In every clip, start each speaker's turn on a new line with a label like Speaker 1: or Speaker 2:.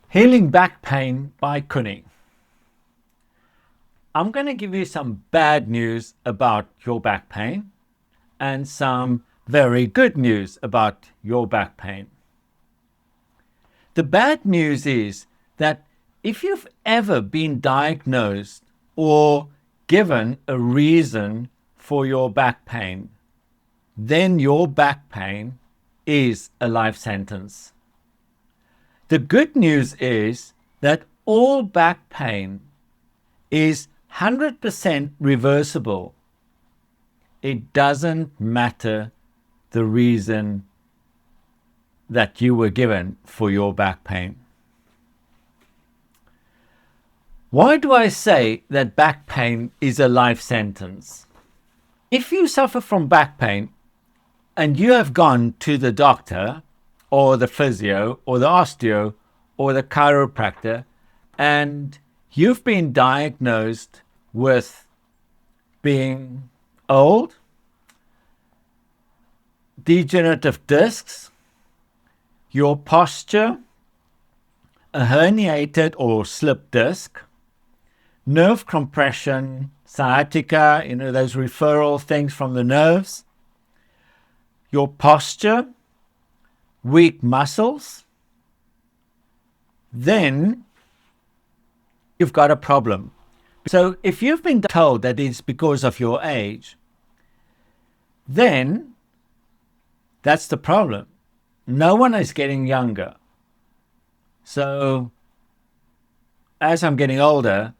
Speaker 1: Healing back pain by Coenie. I'm going to give you some bad news about your back pain and some very good news about your back pain. The bad news is that if you've ever been diagnosed or given a reason for your back pain, then your back pain is a life sentence. The good news is that all back pain is 100% reversible. It doesn't matter the reason that you were given for your back pain. Why do I say that back pain is a life sentence? If you suffer from back pain and you have gone to the doctor or the physio or the osteo or the chiropractor and you've been diagnosed with being old, degenerative discs, your posture, a herniated or slipped disc, nerve compression, sciatica, those referral things from the nerves, your posture, weak muscles, then you've got a problem. So if you've been told that it's because of your age, then that's the problem. No one is getting younger. So as I'm getting older,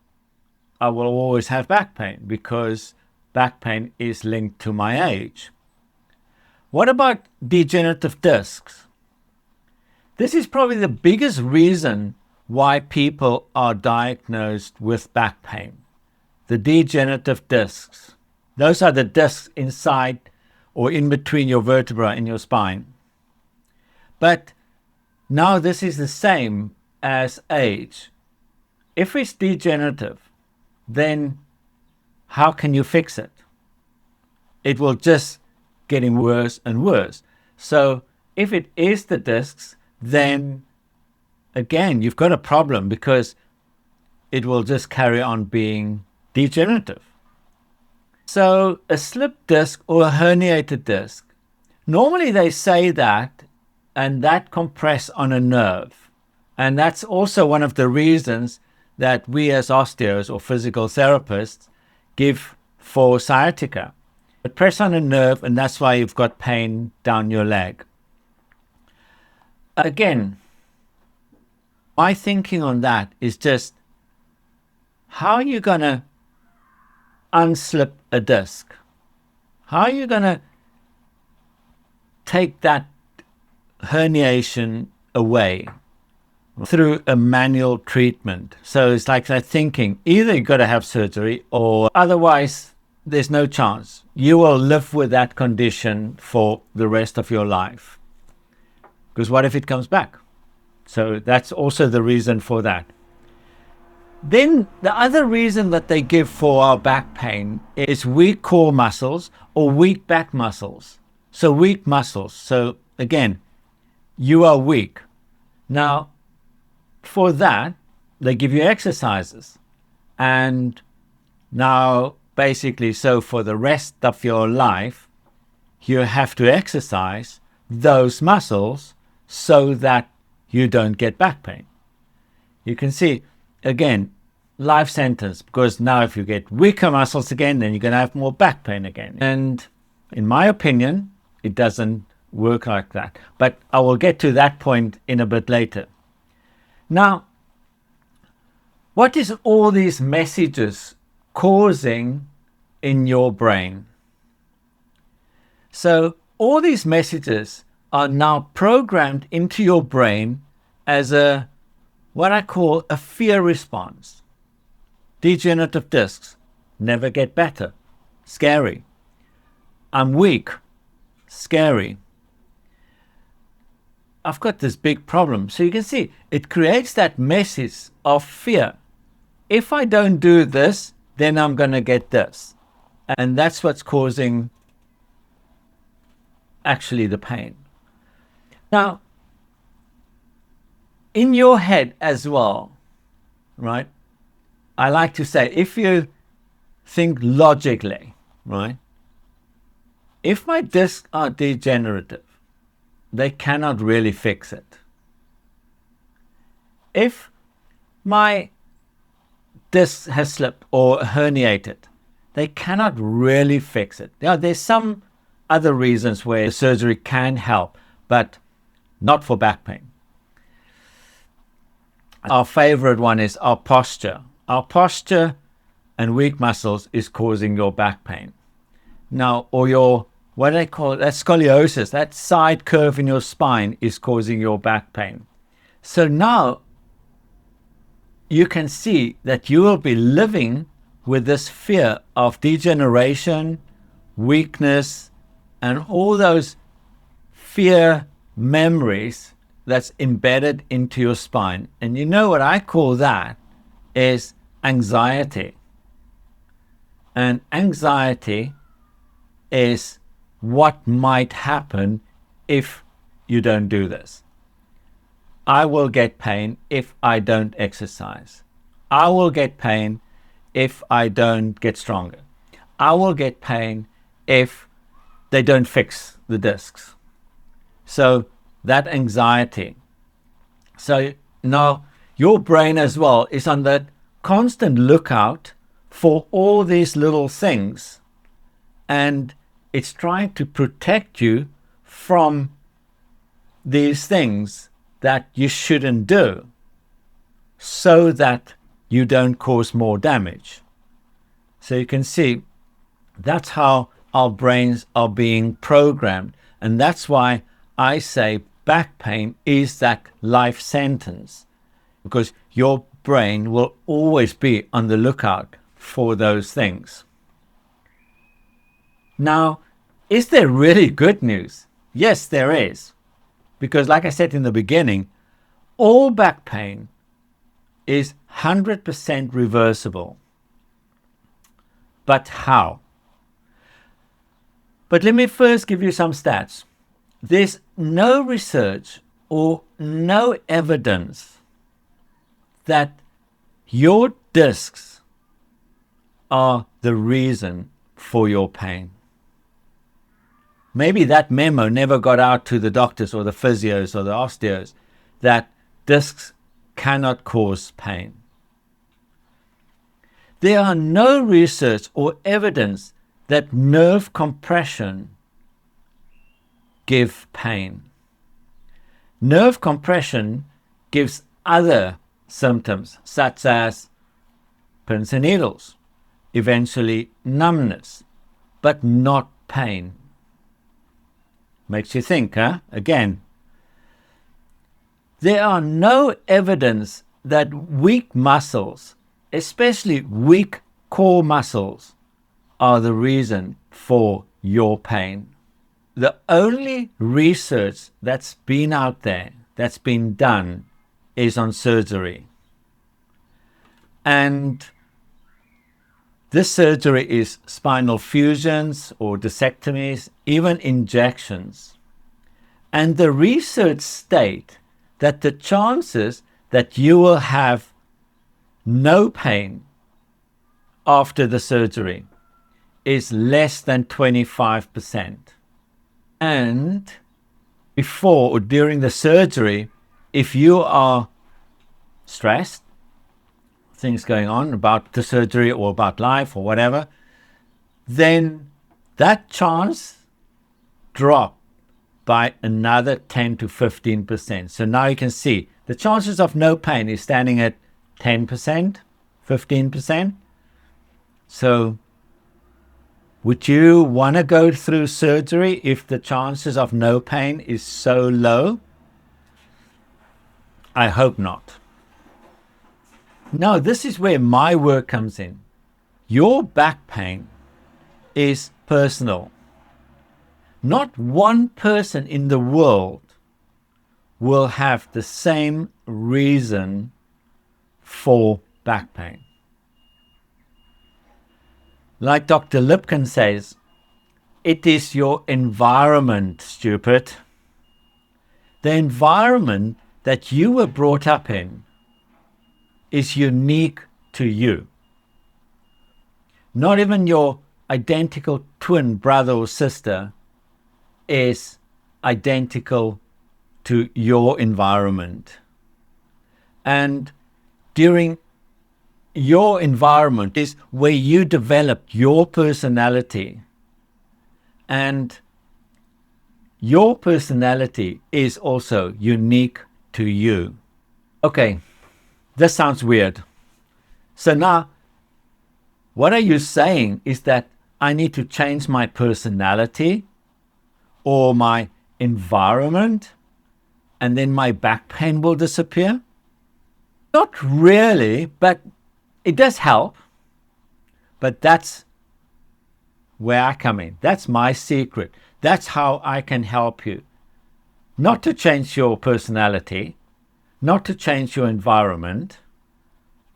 Speaker 1: I will always have back pain because back pain is linked to my age. What about degenerative discs? This is probably the biggest reason why people are diagnosed with back pain. The degenerative discs. Those are the discs inside or in between your vertebra in your spine. But now this is the same as age. If it's degenerative, then how can you fix it? It will just getting worse and worse. So if it is the discs, then again, you've got a problem because it will just carry on being degenerative. So a slipped disc or a herniated disc, normally they say that and that compress on a nerve. And that's also one of the reasons that we as osteos or physical therapists give for sciatica. It press on a nerve and that's why you've got pain down your leg. Again, my thinking on that is just, how are you going to unslip a disc? How are you going to take that herniation away through a manual treatment? So it's like that thinking, either you've got to have surgery or otherwise there's no chance. You will live with that condition for the rest of your life. Because what if it comes back? So that's also the reason for that. Then the other reason that they give for our back pain is weak core muscles or weak back muscles. So weak muscles. So again, you are weak. Now, for that, they give you exercises. And now, basically, so for the rest of your life, you have to exercise those muscles so that you don't get back pain. You can see, again, life sentence, because now if you get weaker muscles again, then you're going to have more back pain again. And in my opinion, it doesn't work like that. But I will get to that point in a bit later. Now, what is all these messages causing in your brain? So all these messages are now programmed into your brain as what I call a fear response. Degenerative discs never get better. Scary. I'm weak. Scary. I've got this big problem. So you can see it creates that message of fear. If I don't do this, then I'm going to get this. And that's what's causing actually the pain. Now, in your head as well, right? I like to say, if you think logically, right? If my discs are degenerative, they cannot really fix it. If my disc has slipped or herniated, they cannot really fix it. Now, there's some other reasons where surgery can help, but not for back pain. Our favorite one is our posture. Our posture and weak muscles is causing your back pain. Now, or your, what do they call it? That scoliosis, that side curve in your spine is causing your back pain. So now you can see that you will be living with this fear of degeneration, weakness, and all those fear memories that's embedded into your spine. And you know what I call that is anxiety. And anxiety is what might happen if you don't do this. I will get pain if I don't exercise. I will get pain if I don't get stronger. I will get pain if they don't fix the discs. So that anxiety. So now your brain as well is on that constant lookout for all these little things, and it's trying to protect you from these things that you shouldn't do so that you don't cause more damage. So you can see that's how our brains are being programmed, and that's why I say back pain is that life sentence, because your brain will always be on the lookout for those things. Now, is there really good news? Yes, there is. Because like I said in the beginning, all back pain is 100% reversible. But how? But let me first give you some stats. There's no research or no evidence that your discs are the reason for your pain. Maybe that memo never got out to the doctors or the physios or the osteos that discs cannot cause pain. There are no research or evidence that nerve compression give pain. Nerve compression gives other symptoms such as pins and needles, eventually numbness, but not pain. Makes you think, huh? Again, there are no evidence that weak muscles, especially weak core muscles, are the reason for your pain. The only research that's been out there, that's been done, is on surgery. And this surgery is spinal fusions or discectomies, even injections. And the research state that the chances that you will have no pain after the surgery is less than 25%. And before or during the surgery, if you are stressed, things going on about the surgery or about life or whatever, then that chance drop by another 10 to 15%. So now you can see the chances of no pain is standing at 10%, 15%. So would you want to go through surgery if the chances of no pain is so low? I hope not. Now, this is where my work comes in. Your back pain is personal. Not one person in the world will have the same reason for back pain. Like Dr. Lipkin says, it is your environment, stupid. The environment that you were brought up in is unique to you. Not even your identical twin brother or sister is identical to your environment. And during your environment is where you develop your personality. And your personality is also unique to you. Okay, this sounds weird. So now, what are you saying is that I need to change my personality or my environment and then my back pain will disappear? Not really, but it does help. But that's where I come in. That's my secret. That's how I can help you. Not to change your personality, not to change your environment,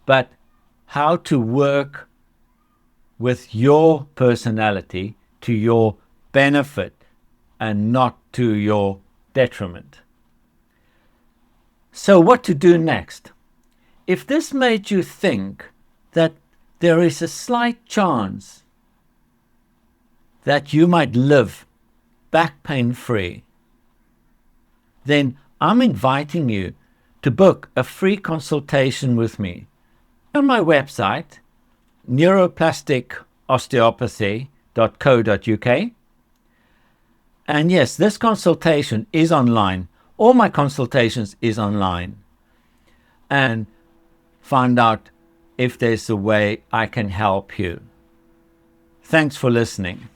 Speaker 1: but how to work with your personality to your benefit and not to your detriment. So what to do next? If this made you think that there is a slight chance that you might live back pain free, then I'm inviting you to book a free consultation with me on my website, neuroplasticosteopathy.co.uk. And yes, this consultation is online. All my consultations is online. And find out if there's a way I can help you. Thanks for listening.